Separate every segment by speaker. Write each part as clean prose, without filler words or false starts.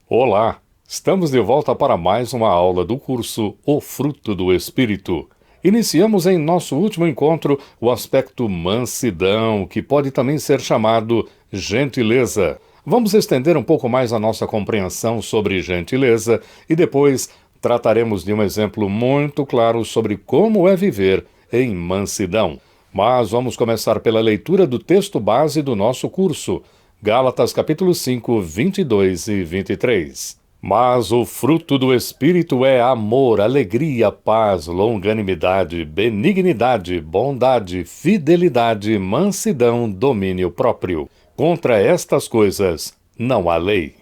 Speaker 1: Olá, estamos de volta para mais uma aula do curso O Fruto do Espírito. Iniciamos em nosso último encontro o aspecto mansidão, que pode também ser chamado gentileza. Vamos estender um pouco mais a nossa compreensão sobre gentileza e depois trataremos de um exemplo muito claro sobre como é viver em mansidão. Mas vamos começar pela leitura do texto base do nosso curso, Gálatas capítulo 5, 22 e 23. Mas o fruto do Espírito é amor, alegria, paz, longanimidade, benignidade, bondade, fidelidade, mansidão, domínio próprio. Contra estas coisas não há lei.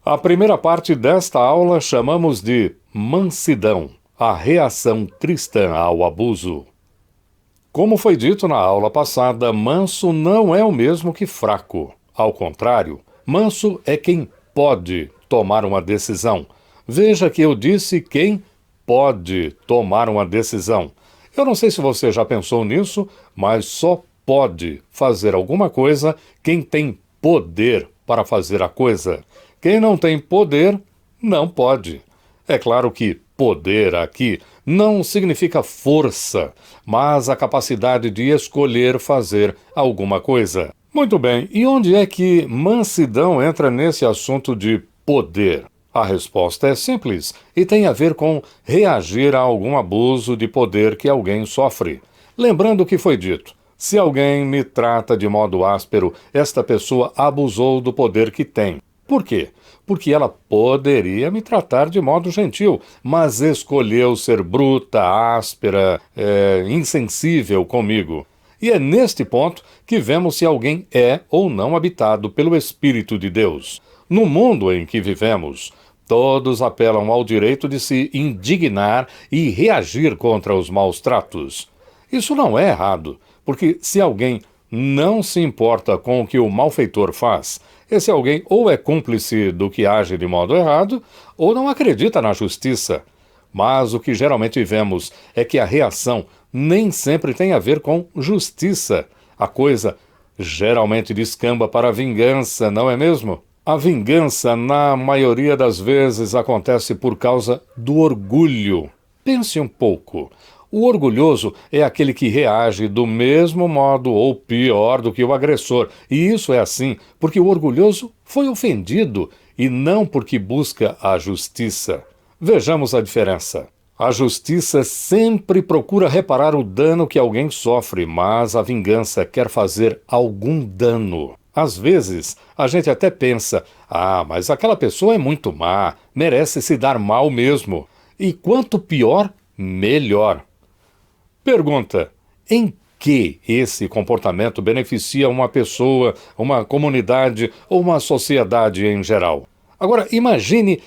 Speaker 1: A primeira parte desta aula chamamos de mansidão, a reação cristã ao abuso. Como foi dito na aula passada, manso não é o mesmo que fraco. Ao contrário, manso é quem pode tomar uma decisão. Veja que eu disse quem pode tomar uma decisão. Eu não sei se você já pensou nisso, mas só pode fazer alguma coisa quem tem poder para fazer a coisa. Quem não tem poder, não pode. É claro que poder aqui não significa força, mas a capacidade de escolher fazer alguma coisa. Muito bem, e onde é que mansidão entra nesse assunto de poder? A resposta é simples e tem a ver com reagir a algum abuso de poder que alguém sofre. Lembrando o que foi dito: se alguém me trata de modo áspero, esta pessoa abusou do poder que tem. Por quê? Porque ela poderia me tratar de modo gentil, mas escolheu ser bruta, áspera, insensível comigo. E é neste ponto que vemos se alguém é ou não habitado pelo Espírito de Deus. No mundo em que vivemos, todos apelam ao direito de se indignar e reagir contra os maus tratos. Isso não é errado, porque se alguém não se importa com o que o malfeitor faz, esse alguém ou é cúmplice do que age de modo errado, ou não acredita na justiça. Mas o que geralmente vemos é que a reação nem sempre tem a ver com justiça. A coisa geralmente descamba para a vingança, não é mesmo? A vingança, na maioria das vezes, acontece por causa do orgulho. Pense um pouco. O orgulhoso é aquele que reage do mesmo modo ou pior do que o agressor. E isso é assim porque o orgulhoso foi ofendido e não porque busca a justiça. Vejamos a diferença. A justiça sempre procura reparar o dano que alguém sofre, mas a vingança quer fazer algum dano. Às vezes, a gente até pensa: mas aquela pessoa é muito má, merece se dar mal mesmo. E quanto pior, melhor. Pergunta: em que esse comportamento beneficia uma pessoa, uma comunidade ou uma sociedade em geral? Agora, imagine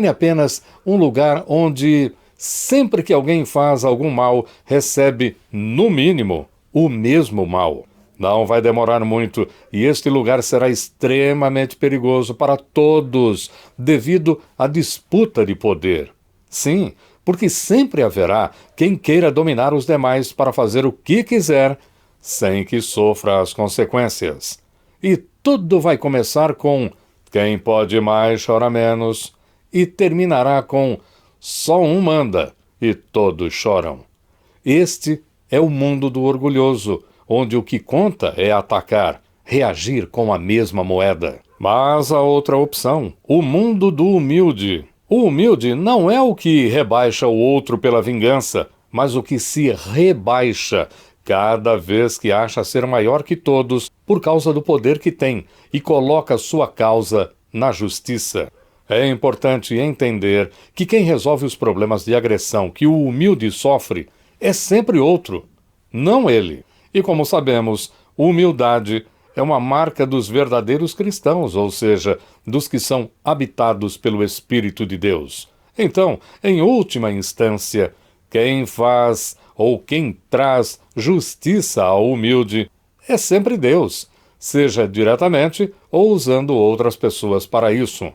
Speaker 1: apenas um lugar onde sempre que alguém faz algum mal, recebe, no mínimo, o mesmo mal. Não vai demorar muito e este lugar será extremamente perigoso para todos, devido à disputa de poder. Sim, porque sempre haverá quem queira dominar os demais para fazer o que quiser, sem que sofra as consequências. E tudo vai começar com quem pode mais chora menos, e terminará com só um manda e todos choram. Este é o mundo do orgulhoso, onde o que conta é atacar, reagir com a mesma moeda. Mas a outra opção, o mundo do humilde. O humilde não é o que rebaixa o outro pela vingança, mas o que se rebaixa cada vez que acha ser maior que todos por causa do poder que tem e coloca sua causa na justiça. É importante entender que quem resolve os problemas de agressão que o humilde sofre é sempre outro, não ele. E como sabemos, humildade é uma marca dos verdadeiros cristãos, ou seja, dos que são habitados pelo Espírito de Deus. Então, em última instância, quem faz ou quem traz justiça ao humilde é sempre Deus, seja diretamente ou usando outras pessoas para isso.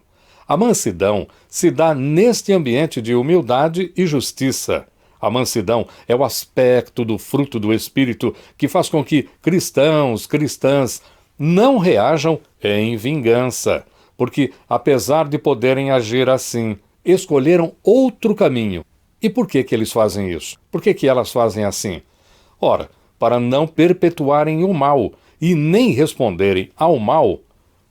Speaker 1: A mansidão se dá neste ambiente de humildade e justiça. A mansidão é o aspecto do fruto do Espírito que faz com que cristãos, cristãs, não reajam em vingança, porque, apesar de poderem agir assim, escolheram outro caminho. E por que eles fazem isso? Por que elas fazem assim? Ora, para não perpetuarem o mal e nem responderem ao mal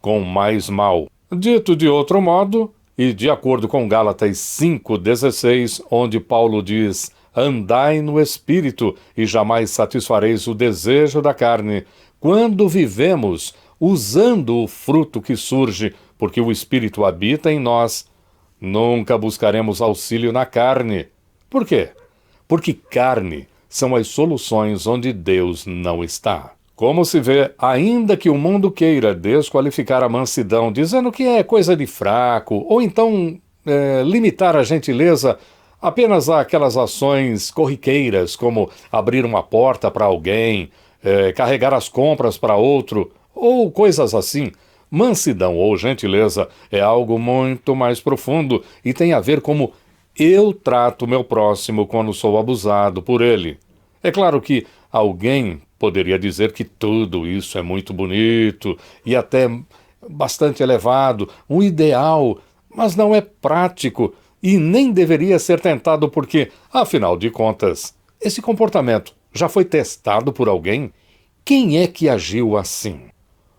Speaker 1: com mais mal. Dito de outro modo, e de acordo com Gálatas 5,16, onde Paulo diz: andai no Espírito e jamais satisfareis o desejo da carne, quando vivemos usando o fruto que surge, porque o Espírito habita em nós, nunca buscaremos auxílio na carne. Por quê? Porque carne são as soluções onde Deus não está. Como se vê, ainda que o mundo queira desqualificar a mansidão, dizendo que é coisa de fraco, ou então limitar a gentileza apenas àquelas ações corriqueiras, como abrir uma porta para alguém, carregar as compras para outro, ou coisas assim, mansidão ou gentileza é algo muito mais profundo e tem a ver como eu trato meu próximo quando sou abusado por ele. É claro que alguém poderia dizer que tudo isso é muito bonito e até bastante elevado, um ideal, mas não é prático e nem deveria ser tentado porque, afinal de contas, esse comportamento já foi testado por alguém? Quem é que agiu assim?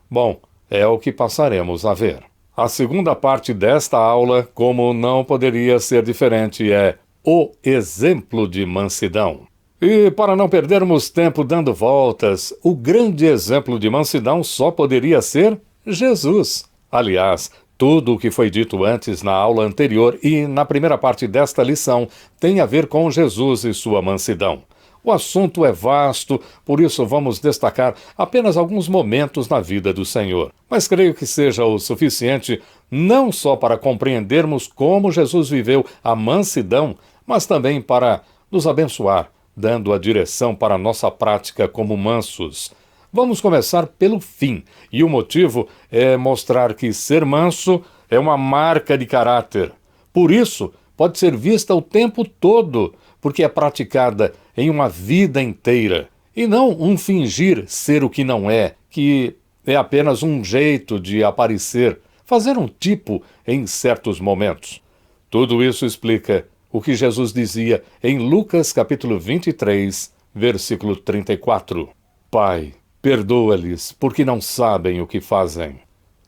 Speaker 1: Bom, é o que passaremos a ver. A segunda parte desta aula, como não poderia ser diferente, é o exemplo de mansidão. E para não perdermos tempo dando voltas, o grande exemplo de mansidão só poderia ser Jesus. Aliás, tudo o que foi dito antes na aula anterior e na primeira parte desta lição tem a ver com Jesus e sua mansidão. O assunto é vasto, por isso vamos destacar apenas alguns momentos na vida do Senhor. Mas creio que seja o suficiente não só para compreendermos como Jesus viveu a mansidão, mas também para nos abençoar, dando a direção para a nossa prática como mansos. Vamos começar pelo fim, e o motivo é mostrar que ser manso é uma marca de caráter. Por isso, pode ser vista o tempo todo, porque é praticada em uma vida inteira, e não um fingir ser o que não é, que é apenas um jeito de aparecer, fazer um tipo em certos momentos. Tudo isso explica o que Jesus dizia em Lucas capítulo 23, versículo 34. Pai, perdoa-lhes, porque não sabem o que fazem.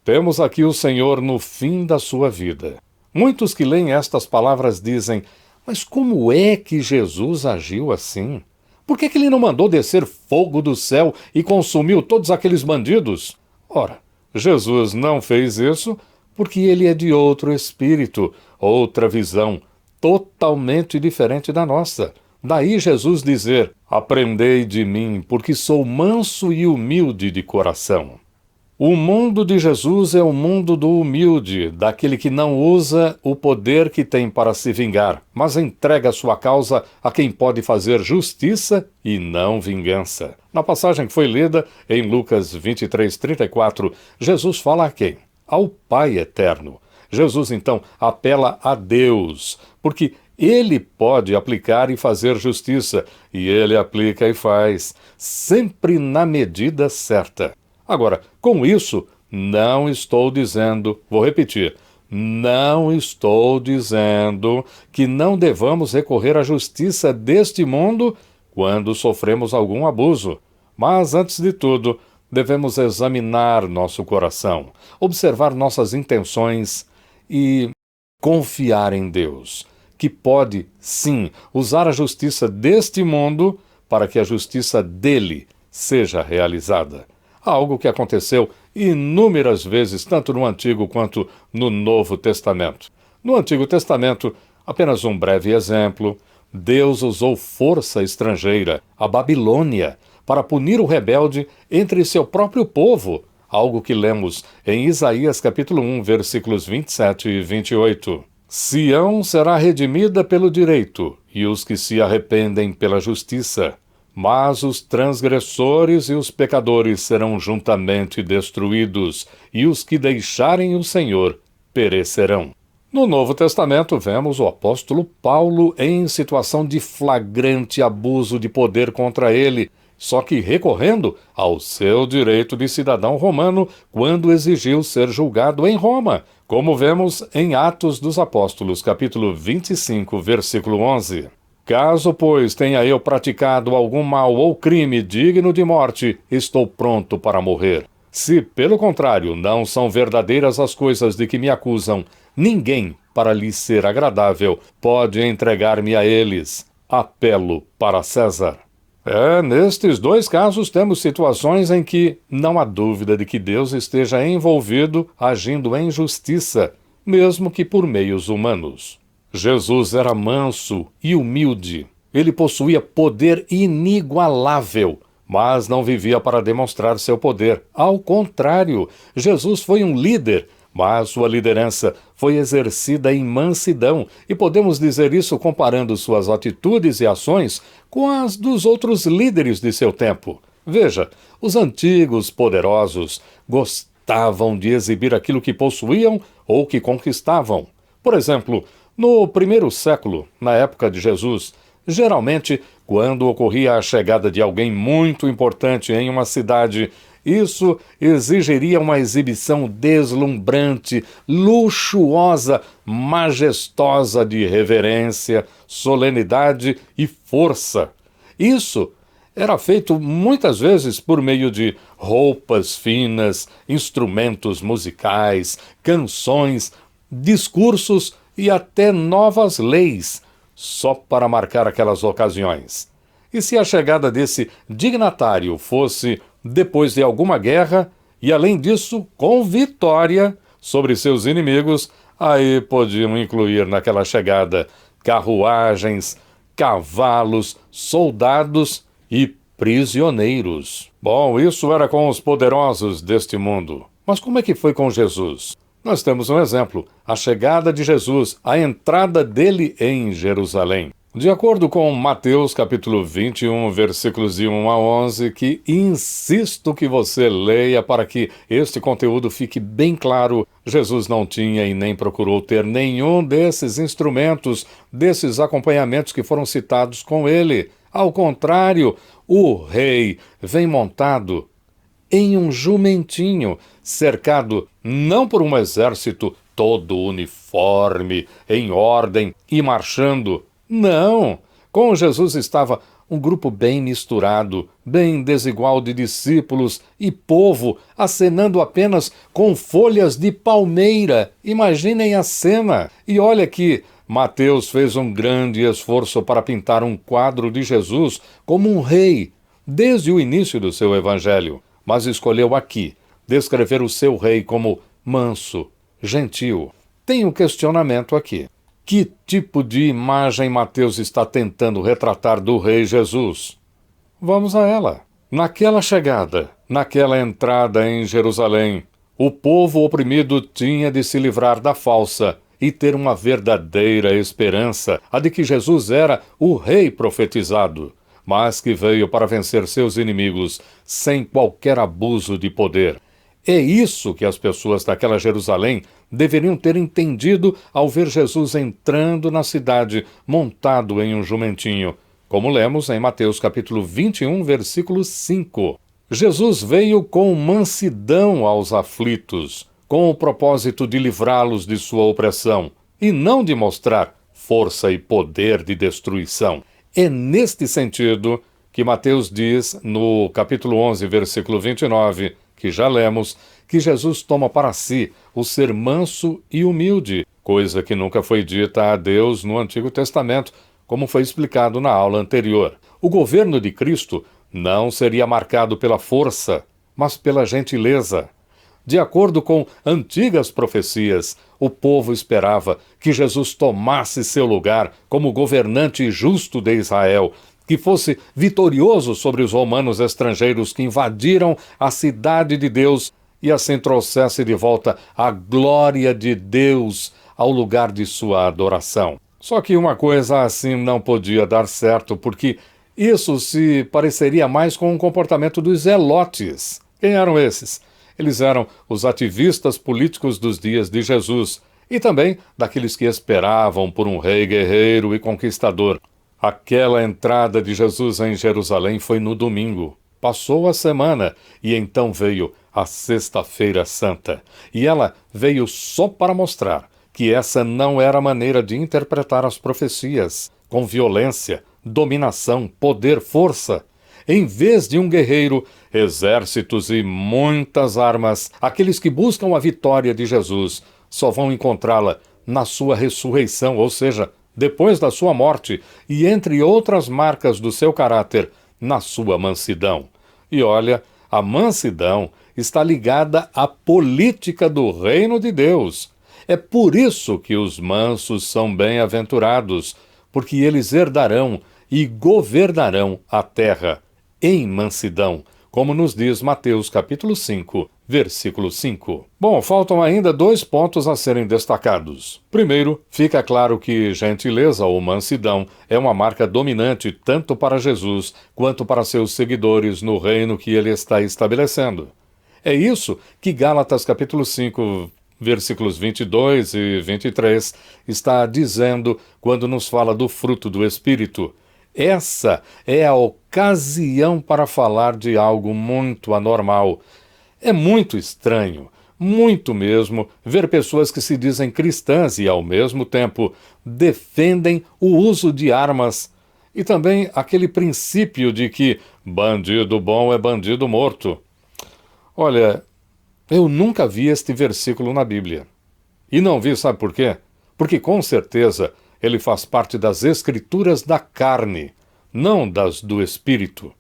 Speaker 1: Temos aqui o Senhor no fim da sua vida. Muitos que leem estas palavras dizem: mas como é que Jesus agiu assim? Por que ele não mandou descer fogo do céu e consumiu todos aqueles bandidos? Ora, Jesus não fez isso porque ele é de outro espírito, outra visão, totalmente diferente da nossa. Daí Jesus dizer: aprendei de mim, porque sou manso e humilde de coração. O mundo de Jesus é o mundo do humilde, daquele que não usa o poder que tem para se vingar, mas entrega sua causa a quem pode fazer justiça e não vingança. Na passagem que foi lida, em Lucas 23:34, Jesus fala a quem? Ao Pai Eterno. Jesus, então, apela a Deus, porque Ele pode aplicar e fazer justiça, e Ele aplica e faz, sempre na medida certa. Agora, com isso, não estou dizendo, vou repetir, não estou dizendo que não devamos recorrer à justiça deste mundo quando sofremos algum abuso. Mas, antes de tudo, devemos examinar nosso coração, observar nossas intenções e confiar em Deus, que pode, sim, usar a justiça deste mundo para que a justiça dele seja realizada. Algo que aconteceu inúmeras vezes, tanto no Antigo quanto no Novo Testamento. No Antigo Testamento, apenas um breve exemplo, Deus usou força estrangeira, a Babilônia, para punir o rebelde entre seu próprio povo, algo que lemos em Isaías capítulo 1, versículos 27 e 28. Sião será redimida pelo direito, e os que se arrependem pela justiça. Mas os transgressores e os pecadores serão juntamente destruídos, e os que deixarem o Senhor perecerão. No Novo Testamento, vemos o apóstolo Paulo em situação de flagrante abuso de poder contra ele, só que recorrendo ao seu direito de cidadão romano quando exigiu ser julgado em Roma, como vemos em Atos dos Apóstolos, capítulo 25, versículo 11. Caso, pois, tenha eu praticado algum mal ou crime digno de morte, estou pronto para morrer. Se, pelo contrário, não são verdadeiras as coisas de que me acusam, ninguém, para lhe ser agradável, pode entregar-me a eles. Apelo para César. Nestes dois casos temos situações em que não há dúvida de que Deus esteja envolvido agindo em justiça, mesmo que por meios humanos. Jesus era manso e humilde. Ele possuía poder inigualável, mas não vivia para demonstrar seu poder. Ao contrário, Jesus foi um líder, mas sua liderança foi exercida em mansidão, e podemos dizer isso comparando suas atitudes e ações com as dos outros líderes de seu tempo. Veja, os antigos poderosos gostavam de exibir aquilo que possuíam ou que conquistavam. Por exemplo, no primeiro século, na época de Jesus, geralmente, quando ocorria a chegada de alguém muito importante em uma cidade, isso exigiria uma exibição deslumbrante, luxuosa, majestosa de reverência, solenidade e força. Isso era feito muitas vezes por meio de roupas finas, instrumentos musicais, canções, discursos e até novas leis, só para marcar aquelas ocasiões. E se a chegada desse dignatário fosse depois de alguma guerra, e além disso, com vitória sobre seus inimigos, aí podiam incluir naquela chegada carruagens, cavalos, soldados e prisioneiros. Bom, isso era com os poderosos deste mundo. Mas como é que foi com Jesus? Nós temos um exemplo, a chegada de Jesus, a entrada dele em Jerusalém. De acordo com Mateus capítulo 21, versículos de 1 a 11, que insisto que você leia para que este conteúdo fique bem claro, Jesus não tinha e nem procurou ter nenhum desses instrumentos, desses acompanhamentos que foram citados com ele. Ao contrário, o rei vem montado em um jumentinho, cercado não por um exército todo uniforme, em ordem e marchando. Não! Com Jesus estava um grupo bem misturado, bem desigual de discípulos e povo, acenando apenas com folhas de palmeira. Imaginem a cena! E olha que Mateus fez um grande esforço para pintar um quadro de Jesus como um rei, desde o início do seu evangelho, mas escolheu aqui descrever o seu rei como manso, gentil. Tem um questionamento aqui. Que tipo de imagem Mateus está tentando retratar do rei Jesus? Vamos a ela. Naquela chegada, naquela entrada em Jerusalém, o povo oprimido tinha de se livrar da falsa e ter uma verdadeira esperança, a de que Jesus era o rei profetizado, mas que veio para vencer seus inimigos sem qualquer abuso de poder. É isso que as pessoas daquela Jerusalém deveriam ter entendido ao ver Jesus entrando na cidade montado em um jumentinho, como lemos em Mateus capítulo 21, versículo 5. Jesus veio com mansidão aos aflitos, com o propósito de livrá-los de sua opressão, e não de mostrar força e poder de destruição. É neste sentido que Mateus diz, no capítulo 11, versículo 29, que já lemos, que Jesus toma para si o ser manso e humilde, coisa que nunca foi dita a Deus no Antigo Testamento, como foi explicado na aula anterior. O governo de Cristo não seria marcado pela força, mas pela gentileza. De acordo com antigas profecias, o povo esperava que Jesus tomasse seu lugar como governante justo de Israel, que fosse vitorioso sobre os romanos estrangeiros que invadiram a cidade de Deus e assim trouxesse de volta a glória de Deus ao lugar de sua adoração. Só que uma coisa assim não podia dar certo, porque isso se pareceria mais com o comportamento dos zelotes. Quem eram esses? Eles eram os ativistas políticos dos dias de Jesus e também daqueles que esperavam por um rei guerreiro e conquistador. Aquela entrada de Jesus em Jerusalém foi no domingo. Passou a semana e então veio a Sexta-feira Santa. E ela veio só para mostrar que essa não era a maneira de interpretar as profecias, com violência, dominação, poder, força. Em vez de um guerreiro, exércitos e muitas armas, aqueles que buscam a vitória de Jesus só vão encontrá-la na sua ressurreição, ou seja, depois da sua morte, e entre outras marcas do seu caráter, na sua mansidão. E olha, a mansidão está ligada à política do reino de Deus. É por isso que os mansos são bem-aventurados, porque eles herdarão e governarão a terra em mansidão, como nos diz Mateus capítulo 5, versículo 5. Bom, faltam ainda 2 pontos a serem destacados. Primeiro, fica claro que gentileza ou mansidão é uma marca dominante tanto para Jesus quanto para seus seguidores no reino que ele está estabelecendo. É isso que Gálatas capítulo 5, versículos 22 e 23 está dizendo quando nos fala do fruto do Espírito. Essa é a ocasião para falar de algo muito anormal. É muito estranho, muito mesmo, ver pessoas que se dizem cristãs e, ao mesmo tempo, defendem o uso de armas. E também aquele princípio de que bandido bom é bandido morto. Olha, eu nunca vi este versículo na Bíblia. E não vi, sabe por quê? Porque com certeza ele faz parte das escrituras da carne, não das do Espírito.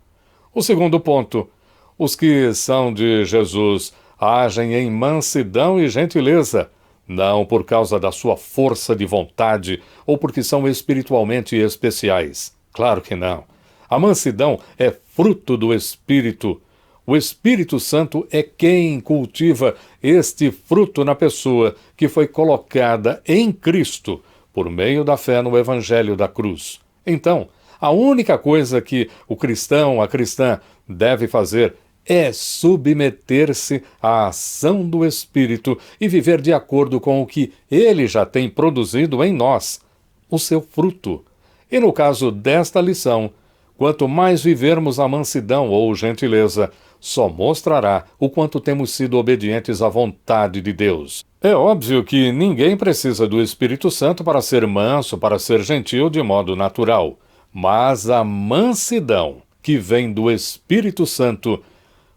Speaker 1: O segundo ponto, os que são de Jesus agem em mansidão e gentileza, não por causa da sua força de vontade ou porque são espiritualmente especiais. Claro que não. A mansidão é fruto do Espírito. O Espírito Santo é quem cultiva este fruto na pessoa que foi colocada em Cristo por meio da fé no Evangelho da cruz. Então, a única coisa que o cristão, a cristã, deve fazer é submeter-se à ação do Espírito e viver de acordo com o que ele já tem produzido em nós, o seu fruto. E no caso desta lição, quanto mais vivermos a mansidão ou gentileza, só mostrará o quanto temos sido obedientes à vontade de Deus. É óbvio que ninguém precisa do Espírito Santo para ser manso, para ser gentil de modo natural. Mas a mansidão que vem do Espírito Santo,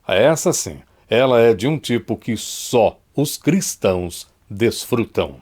Speaker 1: essa sim, ela é de um tipo que só os cristãos desfrutam.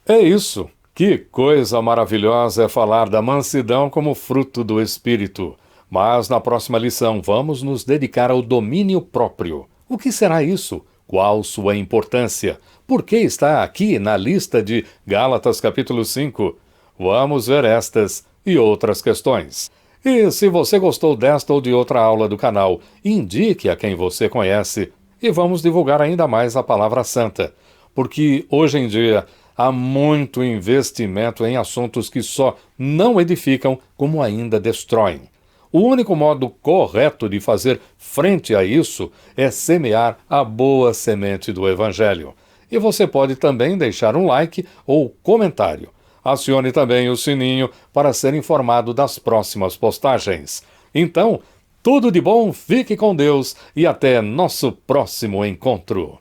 Speaker 1: É isso. Que coisa maravilhosa é falar da mansidão como fruto do Espírito. Mas na próxima lição vamos nos dedicar ao domínio próprio. O que será isso? Qual sua importância? Por que está aqui na lista de Gálatas capítulo 5? Vamos ver estas e outras questões. E se você gostou desta ou de outra aula do canal, indique a quem você conhece e vamos divulgar ainda mais a Palavra Santa. Porque hoje em dia há muito investimento em assuntos que só não edificam como ainda destroem. O único modo correto de fazer frente a isso é semear a boa semente do Evangelho. E você pode também deixar um like ou comentário. Acione também o sininho para ser informado das próximas postagens. Então, tudo de bom, fique com Deus e até nosso próximo encontro.